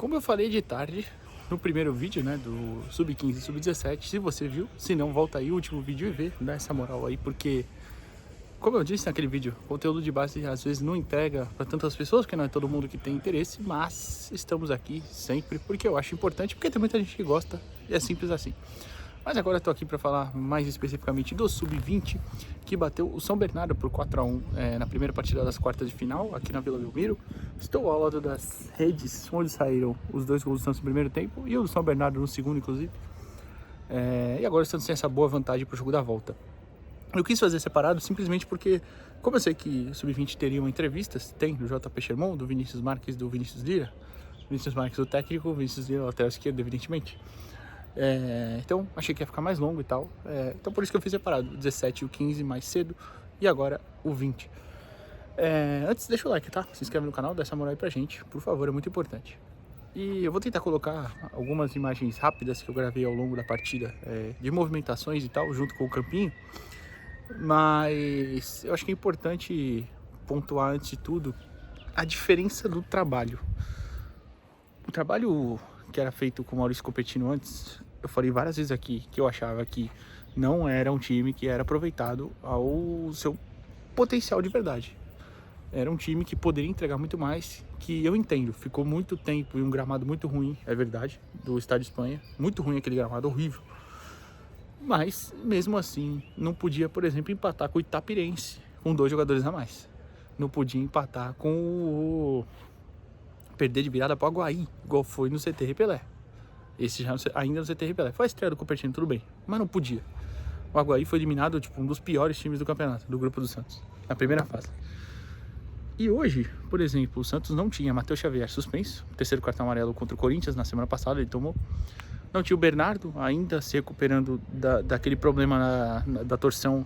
Como eu falei de tarde no primeiro vídeo, né, do Sub-15 e Sub-17, se você viu, se não, volta aí o último vídeo e vê, dá essa moral aí, porque, como eu disse naquele vídeo, conteúdo de base às vezes não entrega para tantas pessoas, porque não é todo mundo que tem interesse, mas estamos aqui sempre porque eu acho importante, porque tem muita gente que gosta e é simples assim. Mas agora eu tô aqui para falar mais especificamente do Sub-20, que bateu o São Bernardo por 4-1 na primeira partida das quartas de final, aqui na Vila Belmiro. Estou ao lado das redes onde saíram os dois gols do Santos no primeiro tempo e o do São Bernardo no segundo, inclusive. E agora o Santos tem essa boa vantagem para o jogo da volta. Eu quis fazer separado simplesmente porque, como eu sei que o Sub-20 teriam entrevistas, tem do JP Sherman, do Vinícius Marques, do Vinícius Lira. Vinícius Marques o técnico, Vinícius Lira lateral esquerdo, evidentemente. Então achei que ia ficar mais longo e tal, então por isso que eu fiz separado, o 17 e o 15 mais cedo e agora o 20. Antes deixa o like, tá? Se inscreve no canal, dá essa moral aí pra gente, por favor, é muito importante. E eu vou tentar colocar algumas imagens rápidas que eu gravei ao longo da partida, de movimentações e tal, junto com o campinho, mas eu acho que é importante pontuar antes de tudo a diferença do trabalho. O trabalho que era feito com o Maurício Coppettino antes, eu falei várias vezes aqui que eu achava que não era um time que era aproveitado ao seu potencial de verdade. Era um time que poderia entregar muito mais, que eu entendo, ficou muito tempo em um gramado muito ruim, é verdade, do Estádio Espanha, muito ruim aquele gramado, horrível. Mas, mesmo assim, não podia, por exemplo, empatar com o Itapirense, com 2 jogadores a mais. Não podia empatar com o... perder de virada para o Aguaí, igual foi no CT Pelé. Esse já ainda no CT Pelé. Foi a estreia do Coppettino, tudo bem, mas não podia. O Aguaí foi eliminado, tipo, um dos piores times do campeonato, do grupo do Santos, na primeira fase. E hoje, por exemplo, o Santos não tinha Matheus Xavier suspenso, terceiro cartão amarelo contra o Corinthians na semana passada, ele tomou. Não tinha o Bernardo, ainda se recuperando daquele problema da torção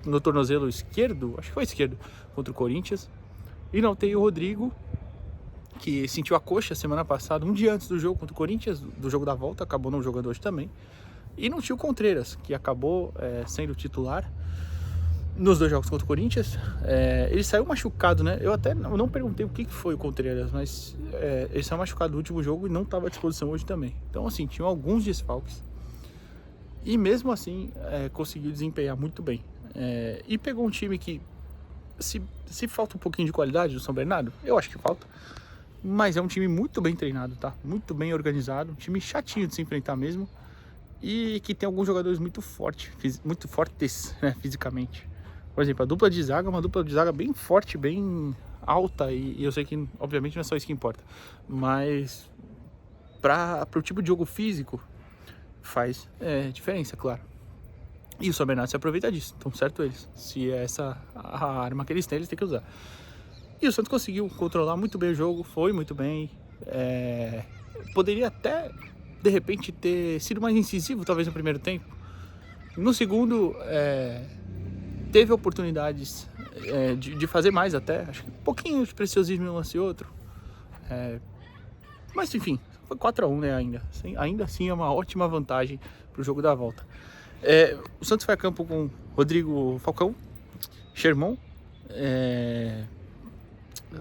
no tornozelo esquerdo, acho que foi esquerdo, contra o Corinthians. E não tem o Rodrigo, que sentiu a coxa semana passada, um dia antes do jogo contra o Corinthians, do jogo da volta, acabou não jogando hoje também. E não tinha o Contreras, que acabou sendo titular nos 2 jogos contra o Corinthians. Ele saiu machucado, né? Eu até não perguntei o que foi o Contreras, mas ele saiu machucado no último jogo e não estava à disposição hoje também. Então, assim, tinham alguns desfalques. E mesmo assim, conseguiu desempenhar muito bem. E pegou um time que, se falta um pouquinho de qualidade do São Bernardo, eu acho que falta. Mas é um time muito bem treinado, tá? Muito bem organizado, um time chatinho de se enfrentar mesmo. E que tem alguns jogadores muito fortes, né, fisicamente. Por exemplo, a dupla de zaga é uma dupla de zaga bem forte, bem alta. E eu sei que, obviamente, não é só isso que importa. Mas para o tipo de jogo físico, faz diferença, claro. E o São Bernardo se aproveita disso, então certo eles. Se é essa a arma que eles têm que usar. E o Santos conseguiu controlar muito bem o jogo, foi muito bem. Poderia até, de repente, ter sido mais incisivo, talvez no primeiro tempo. No segundo, teve oportunidades de fazer mais até. Acho que um pouquinho de preciosismo em um lance e outro. Mas enfim, foi 4-1, né, ainda assim é uma ótima vantagem para o jogo da volta. O Santos foi a campo com Rodrigo Falcão, Sherman,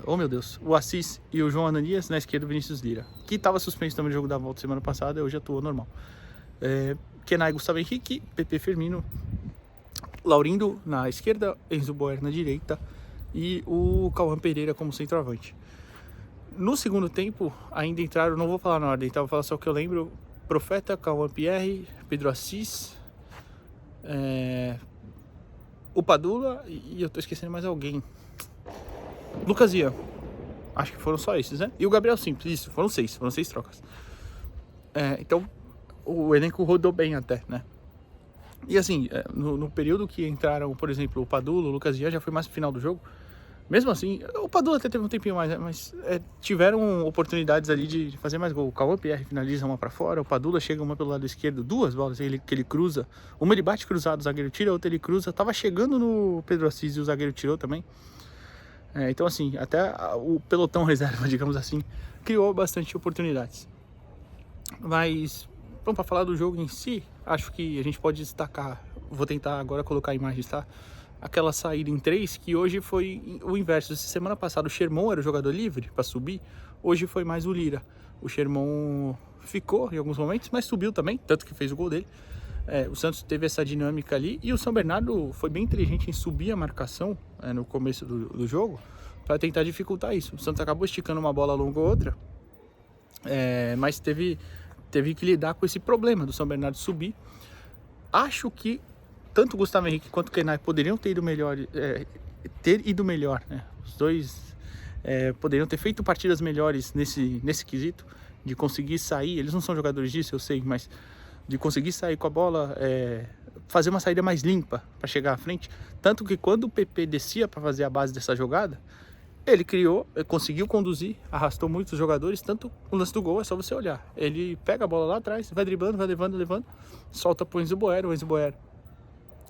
oh meu Deus, o Assis e o João Ananias, na esquerda o Vinícius Lira, que estava suspenso também no jogo da volta semana passada, hoje atuou normal. Kenai Gustavo Henrique, Pepe Firmino, Laurindo na esquerda, Enzo Boer na direita e o Cauã Pereira como centroavante. No segundo tempo ainda entraram, não vou falar na ordem, tá? Vou falar só o que eu lembro: Profeta, Cauã Pierre, Pedro Assis, o Padula e eu tô esquecendo mais alguém. Lucas Ian, acho que foram só esses, né? E o Gabriel Simples, isso, foram 6 trocas. Então o elenco rodou bem até, né? E assim, no período que entraram, por exemplo, o Padula, o Lucas Ian já foi mais pro final do jogo. Mesmo assim, o Padula até teve um tempinho mais, né? Mas tiveram oportunidades ali de fazer mais gol. O Cauã Pierre finaliza uma pra fora, o Padula chega uma pelo lado esquerdo, 2 bolas que ele cruza. Uma ele bate cruzado, o zagueiro tira, a outra ele cruza. Tava chegando no Pedro Assis e o zagueiro tirou também. Então assim, até o pelotão reserva, digamos assim, criou bastante oportunidades. Mas, vamos para falar do jogo em si, acho que a gente pode destacar, vou tentar agora colocar imagens, tá? Aquela saída em 3, que hoje foi o inverso. Semana passada o Sherman era o jogador livre para subir, hoje foi mais o Lira. O Sherman ficou em alguns momentos, mas subiu também, tanto que fez o gol dele. O Santos teve essa dinâmica ali e o São Bernardo foi bem inteligente em subir a marcação no começo do jogo para tentar dificultar isso. O Santos acabou esticando uma bola longa ou outra, mas teve que lidar com esse problema do São Bernardo subir. Acho que tanto o Gustavo Henrique quanto o Kenai poderiam ter ido melhor, né? Os dois poderiam ter feito partidas melhores nesse quesito, de conseguir sair. Eles não são jogadores disso, eu sei, mas de conseguir sair com a bola, fazer uma saída mais limpa para chegar à frente. Tanto que quando o PP descia para fazer a base dessa jogada, ele conseguiu conduzir, arrastou muitos jogadores. Tanto o lance do gol é só você olhar. Ele pega a bola lá atrás, vai driblando, vai levando, solta pro Enzo Boer. O Enzo Boer,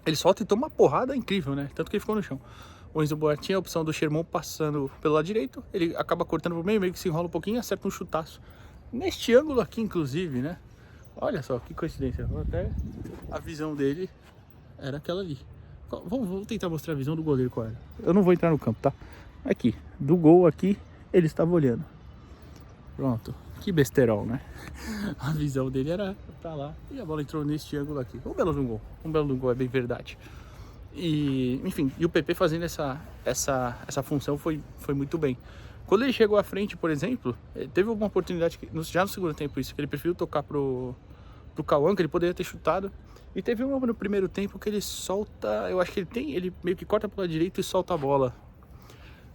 ele solta e toma uma porrada incrível, né? Tanto que ele ficou no chão. O Enzo Boer tinha a opção do Sherman passando pelo lado direito, ele acaba cortando pro meio que se enrola um pouquinho, acerta um chutaço. Neste ângulo aqui, inclusive, né? Olha só, que coincidência. Até a visão dele era aquela ali. Vamos tentar mostrar a visão do goleiro qual era. Eu não vou entrar no campo, tá? Aqui, do gol aqui, ele estava olhando. Pronto, que besterol, né? A visão dele era pra lá e a bola entrou neste ângulo aqui. Um belo do gol, é bem verdade. E, enfim, e o PP fazendo essa função foi muito bem. Quando ele chegou à frente, por exemplo, teve uma oportunidade, já no segundo tempo isso, que ele preferiu tocar pro Cauã, que ele poderia ter chutado. E teve uma no primeiro tempo que ele solta, eu acho que ele meio que corta pela direita e solta a bola.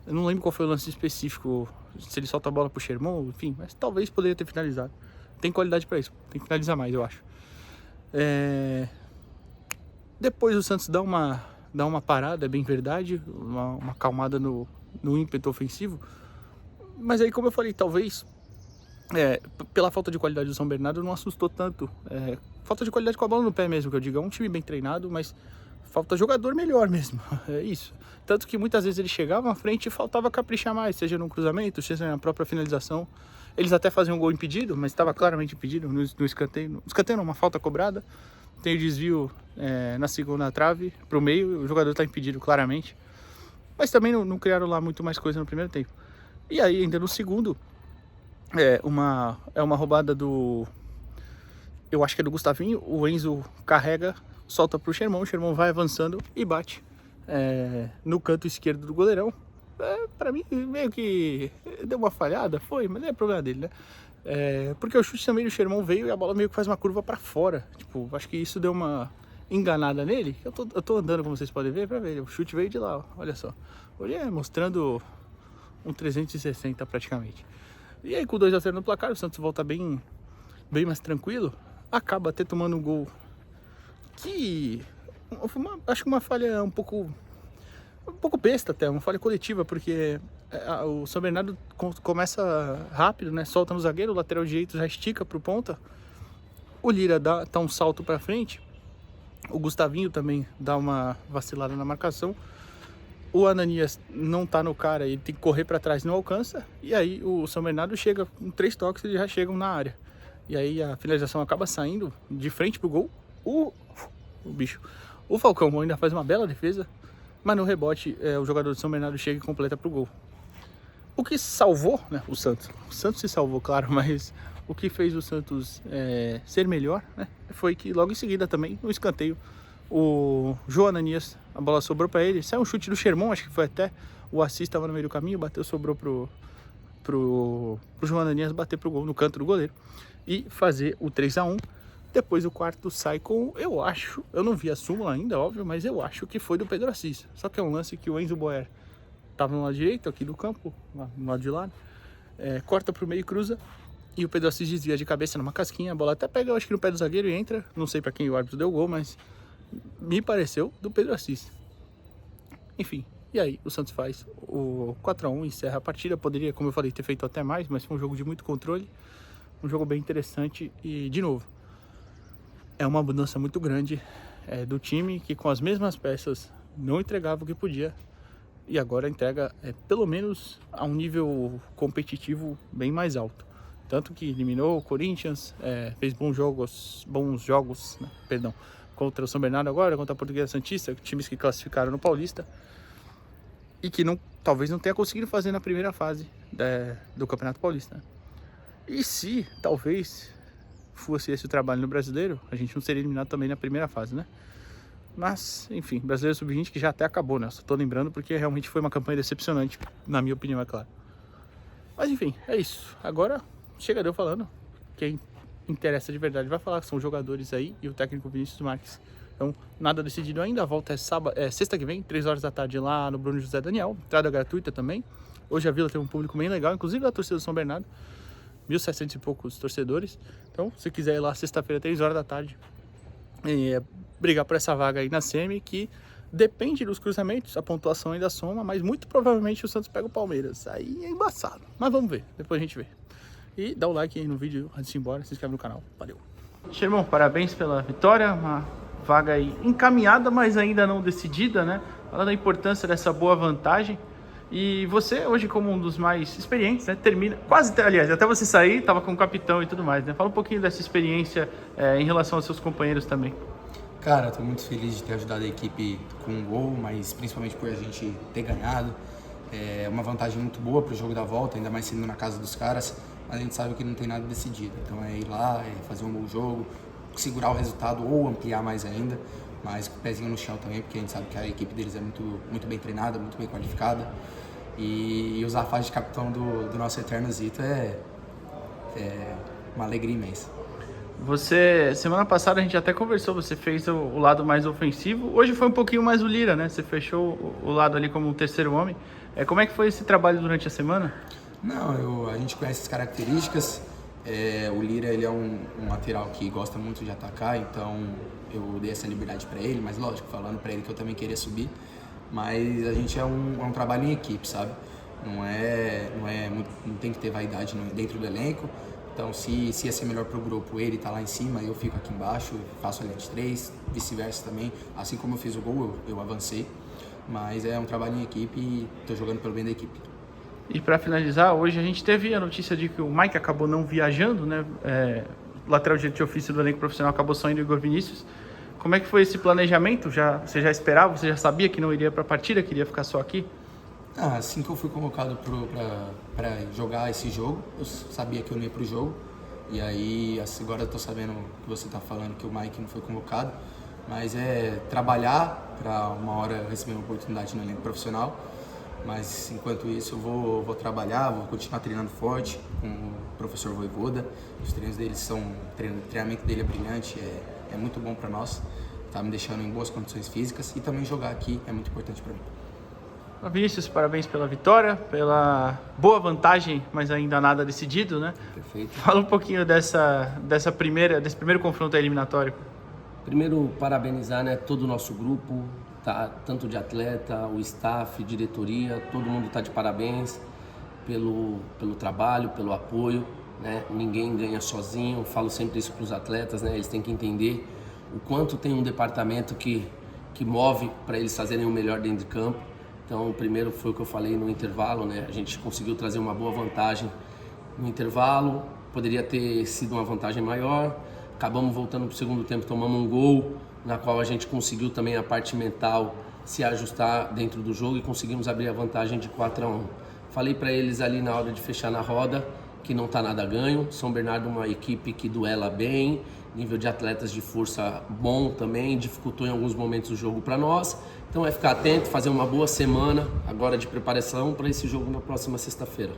Eu não lembro qual foi o lance específico, se ele solta a bola pro Sherman, enfim, mas talvez poderia ter finalizado. Tem qualidade para isso, tem que finalizar mais, eu acho. Depois o Santos dá uma parada, é bem verdade, uma acalmada no ímpeto ofensivo. Mas aí, como eu falei, talvez pela falta de qualidade do São Bernardo não assustou tanto. Falta de qualidade com a bola no pé mesmo, que eu digo. É um time bem treinado, mas falta jogador melhor mesmo. É isso. Tanto que muitas vezes eles chegavam à frente e faltava caprichar mais, seja no cruzamento, seja na própria finalização. Eles até faziam um gol impedido, mas estava claramente impedido no escanteio. Escanteio não, uma falta cobrada. Tem o desvio na segunda trave para o meio, o jogador está impedido claramente. Mas também não criaram lá muito mais coisa no primeiro tempo. E aí, ainda no segundo, uma roubada eu acho que é do Gustavinho. O Enzo carrega, solta pro Sherman, o Sherman vai avançando e bate no canto esquerdo do goleirão. Pra mim, meio que deu uma falhada, foi, mas não é problema dele, né? Porque o chute também do Sherman veio e a bola meio que faz uma curva pra fora. Tipo, acho que isso deu uma enganada nele. Eu tô andando, como vocês podem ver, pra ver. O chute veio de lá, ó, olha só. Hoje mostrando um 360 praticamente. E aí, com 2-0 no placar, o Santos volta bem mais tranquilo. Acaba até tomando um gol que acho que uma falha um pouco besta até, uma falha coletiva, porque o São Bernardo começa rápido, né? Solta no zagueiro, o lateral direito já estica pro ponta. O Lira dá um salto pra frente. O Gustavinho também dá uma vacilada na marcação. O Ananias não tá no cara, ele tem que correr para trás, não alcança. E aí o São Bernardo chega com 3 toques, eles já chegam na área. E aí a finalização acaba saindo de frente pro gol. O Falcão ainda faz uma bela defesa, mas no rebote o jogador do São Bernardo chega e completa pro gol. O que salvou, né, o Santos se salvou, claro, mas o que fez o Santos ser melhor, né, foi que logo em seguida também, no escanteio, o João Ananias, a bola sobrou para ele, saiu um chute do Sherman, acho que foi até, o Assis estava no meio do caminho, bateu, sobrou pro João Ananias bater pro gol no canto do goleiro e fazer o 3-1. Depois o quarto sai com, eu não vi a súmula ainda, óbvio, mas eu acho que foi do Pedro Assis. Só que é um lance que o Enzo Boer estava no lado direito aqui do campo, no lado de lá, corta pro meio e cruza, e o Pedro Assis desvia de cabeça numa casquinha, a bola até pega, eu acho que no pé do zagueiro e entra, não sei para quem o árbitro deu o gol, mas me pareceu do Pedro Assis. Enfim, e aí o Santos faz o 4-1, encerra a partida. Poderia, como eu falei, ter feito até mais, mas foi um jogo de muito controle, um jogo bem interessante. E, de novo, é uma mudança muito grande do time, que com as mesmas peças não entregava o que podia, e agora entrega pelo menos a um nível competitivo bem mais alto. Tanto que eliminou o Corinthians, fez bons jogos, né, perdão, contra o São Bernardo agora, contra a Portuguesa Santista, times que classificaram no Paulista, e que talvez não tenha conseguido fazer na primeira fase do Campeonato Paulista. E se, talvez, fosse esse o trabalho no Brasileiro, a gente não seria eliminado também na primeira fase, né? Mas, enfim, Brasileiro Sub-20 que já até acabou, né? Só tô lembrando porque realmente foi uma campanha decepcionante, na minha opinião, é claro. Mas enfim, é isso. Agora, chega de eu falando. Quem interessa de verdade vai falar que são os jogadores aí e o técnico Vinícius Marques. Então, nada decidido ainda. A volta é sexta que vem, 3 horas da tarde lá no Bruno José Daniel. Entrada gratuita também. Hoje a Vila tem um público bem legal, inclusive a torcida do São Bernardo. 1.700 e poucos torcedores. Então, se quiser ir lá sexta-feira, 3 horas da tarde, brigar por essa vaga aí na semi, que depende dos cruzamentos, a pontuação ainda soma, mas muito provavelmente o Santos pega o Palmeiras. Aí é embaçado. Mas vamos ver, depois a gente vê. E dá o like aí no vídeo antes de ir embora, se inscreve no canal. Valeu. Irmão, parabéns pela vitória. Uma vaga aí encaminhada, mas ainda não decidida, né? Falando da importância dessa boa vantagem. E você, hoje, como um dos mais experientes, né? Termina, quase, aliás, até você sair, tava com o capitão e tudo mais, né? Fala um pouquinho dessa experiência em relação aos seus companheiros também. Cara, estou muito feliz de ter ajudado a equipe com um gol, mas principalmente por a gente ter ganhado. É uma vantagem muito boa para o jogo da volta, ainda mais sendo na casa dos caras, mas a gente sabe que não tem nada decidido. Então é ir lá, fazer um bom jogo, segurar o resultado ou ampliar mais ainda, mas com o pezinho no chão também, porque a gente sabe que a equipe deles é muito bem treinada, muito bem qualificada. E usar a faixa de capitão do nosso eterno Zito é uma alegria imensa. Você, semana passada a gente até conversou, você fez o lado mais ofensivo, hoje foi um pouquinho mais o Lira, né? Você fechou o lado ali como o terceiro homem. Como é que foi esse trabalho durante a semana? Não, a gente conhece as características. O Lira, ele é um lateral que gosta muito de atacar, então eu dei essa liberdade para ele, mas lógico, falando para ele que eu também queria subir. Mas a gente é um trabalho em equipe, sabe? Não tem que ter vaidade dentro do elenco. Então, se ia ser melhor pro grupo ele tá lá em cima, eu fico aqui embaixo, faço a linha de 3, vice-versa também. Assim como eu fiz o gol, eu avancei. Mas é um trabalho em equipe e tô jogando pelo bem da equipe. E para finalizar, hoje a gente teve a notícia de que o Mike acabou não viajando, né? Lateral direito de ofício do elenco profissional acabou saindo, Igor Vinícius. Como é que foi esse planejamento? Você já esperava, você já sabia que não iria para a partida, que iria ficar só aqui? Assim que eu fui convocado para jogar esse jogo, eu sabia que eu não ia pro jogo. E aí, agora eu tô sabendo que você tá falando que o Mike não foi convocado. Mas é trabalhar para uma hora receber uma oportunidade no elenco profissional. Mas enquanto isso eu vou trabalhar, vou continuar treinando forte com o professor Voivoda. Os treinos dele o treinamento dele é brilhante, é muito bom para nós. Tá me deixando em boas condições físicas e também jogar aqui é muito importante para mim. Vinícius, parabéns pela vitória, pela boa vantagem, mas ainda nada decidido, né? Perfeito. Fala um pouquinho desse primeiro confronto eliminatório. Primeiro, parabenizar, né, todo o nosso grupo, tá, tanto de atleta, o staff, diretoria, todo mundo está de parabéns pelo trabalho, pelo apoio, né? Ninguém ganha sozinho, eu falo sempre isso para os atletas, né? Eles têm que entender o quanto tem um departamento que move para eles fazerem o melhor dentro de campo. Então, o primeiro foi o que eu falei no intervalo, né? A gente conseguiu trazer uma boa vantagem no intervalo, poderia ter sido uma vantagem maior. Acabamos voltando para o segundo tempo, tomamos um gol, na qual a gente conseguiu também a parte mental se ajustar dentro do jogo e conseguimos abrir a vantagem de 4-1. Falei para eles ali na hora de fechar na roda que não está nada ganho. São Bernardo é uma equipe que duela bem, nível de atletas de força bom também, dificultou em alguns momentos o jogo para nós. Então é ficar atento, fazer uma boa semana agora de preparação para esse jogo na próxima sexta-feira.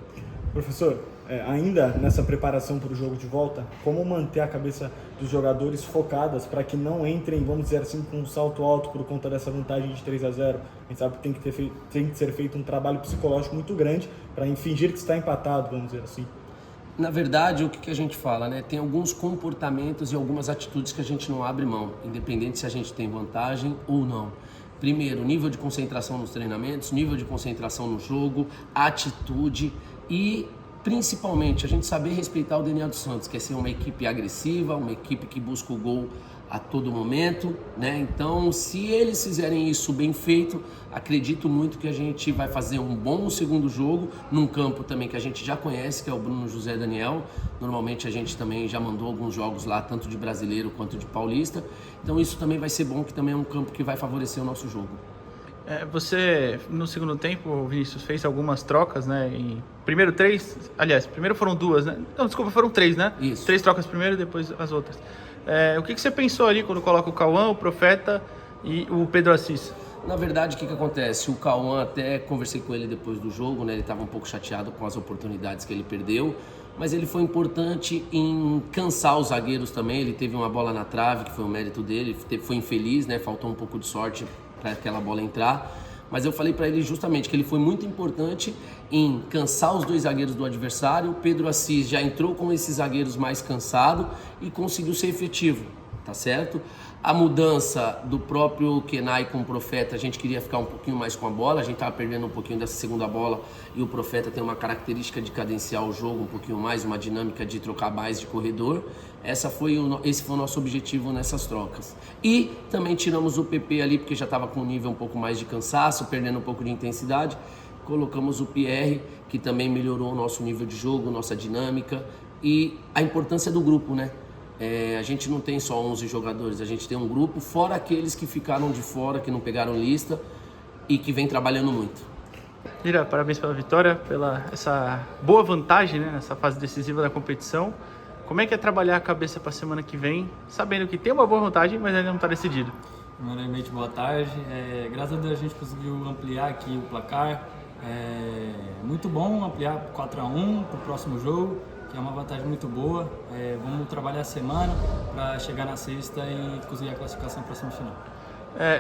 Professor, ainda nessa preparação para o jogo de volta, como manter a cabeça dos jogadores focadas para que não entrem, vamos dizer assim, com um salto alto por conta dessa vantagem de 3-0? A gente sabe que tem que ser feito um trabalho psicológico muito grande para fingir que está empatado, vamos dizer assim. Na verdade, o que a gente fala, né? Tem alguns comportamentos e algumas atitudes que a gente não abre mão, independente se a gente tem vantagem ou não. Primeiro, nível de concentração nos treinamentos, nível de concentração no jogo, atitude e principalmente a gente saber respeitar o DNA do Santos, que é ser uma equipe agressiva, uma equipe que busca o gol a todo momento, né? Então, se eles fizerem isso bem feito, acredito muito que a gente vai fazer um bom segundo jogo, num campo também que a gente já conhece, que é o Bruno José Daniel. Normalmente a gente também já mandou alguns jogos lá, tanto de brasileiro quanto de paulista. Então isso também vai ser bom, que também é um campo que vai favorecer o nosso jogo. Você, no segundo tempo, Vinícius, fez algumas trocas, né? Primeiro primeiro foram 2, né? Não, desculpa, foram 3, né? Isso. 3 trocas primeiro e depois as outras. O que você pensou ali quando coloca o Cauã, o Profeta e o Pedro Assis? Na verdade, o que acontece? O Cauã, até conversei com ele depois do jogo, né? Ele estava um pouco chateado com as oportunidades que ele perdeu, mas ele foi importante em cansar os zagueiros também. Ele teve uma bola na trave, que foi o mérito dele, foi infeliz, né? Faltou um pouco de sorte para aquela bola entrar. Mas eu falei para ele justamente que ele foi muito importante em cansar os 2 zagueiros do adversário. O Pedro Assis já entrou com esses zagueiros mais cansados e conseguiu ser efetivo, tá certo? A mudança do próprio Kenai com o Profeta, a gente queria ficar um pouquinho mais com a bola, a gente estava perdendo um pouquinho dessa segunda bola e o Profeta tem uma característica de cadenciar o jogo um pouquinho mais, uma dinâmica de trocar mais de corredor. Esse foi o nosso objetivo nessas trocas. E também tiramos o PP ali, porque já estava com um nível um pouco mais de cansaço, perdendo um pouco de intensidade. Colocamos o Pierre, que também melhorou o nosso nível de jogo, nossa dinâmica e a importância do grupo, né? A gente não tem só 11 jogadores, a gente tem um grupo, fora aqueles que ficaram de fora, que não pegaram lista e que vem trabalhando muito. Lira, parabéns pela vitória, pela essa boa vantagem, né, nessa fase decisiva da competição. Como é que é trabalhar a cabeça para a semana que vem, sabendo que tem uma boa vantagem, mas ainda não está decidido? Primeiramente, boa tarde. Graças a Deus a gente conseguiu ampliar aqui o placar. Muito bom ampliar 4-1 para o próximo jogo, que é uma vantagem muito boa. Vamos trabalhar a semana para chegar na sexta e conseguir a classificação para a semifinal.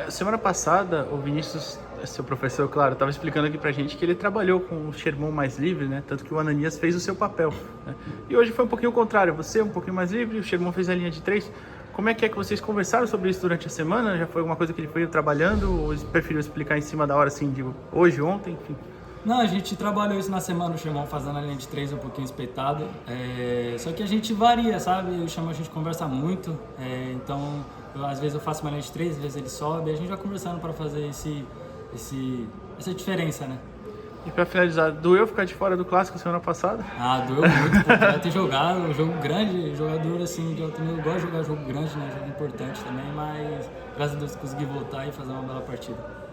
Semana passada, o Vinícius, seu professor, claro, estava explicando aqui pra gente que ele trabalhou com o Sherman mais livre, né? Tanto que o Ananias fez o seu papel, né? E hoje foi um pouquinho o contrário, você um pouquinho mais livre, o Sherman fez a linha de 3. Como é que vocês conversaram sobre isso durante a semana? Já foi alguma coisa que ele foi trabalhando ou preferiu explicar em cima da hora, assim, de hoje, ontem, enfim? Não, a gente trabalhou isso na semana, o Sherman fazendo a linha de 3 um pouquinho espetado. Só que a gente varia, sabe? O Sherman a gente conversa muito, então às vezes eu faço uma linha de 3, às vezes ele sobe, e a gente vai conversando para fazer essa diferença, né? E para finalizar, doeu ficar de fora do Clássico semana passada? Doeu muito, porque vai ter jogado um jogo grande, jogador assim de alto nível gosta de jogar jogo grande, né? Jogo importante também, mas graças a Deus consegui voltar e fazer uma bela partida.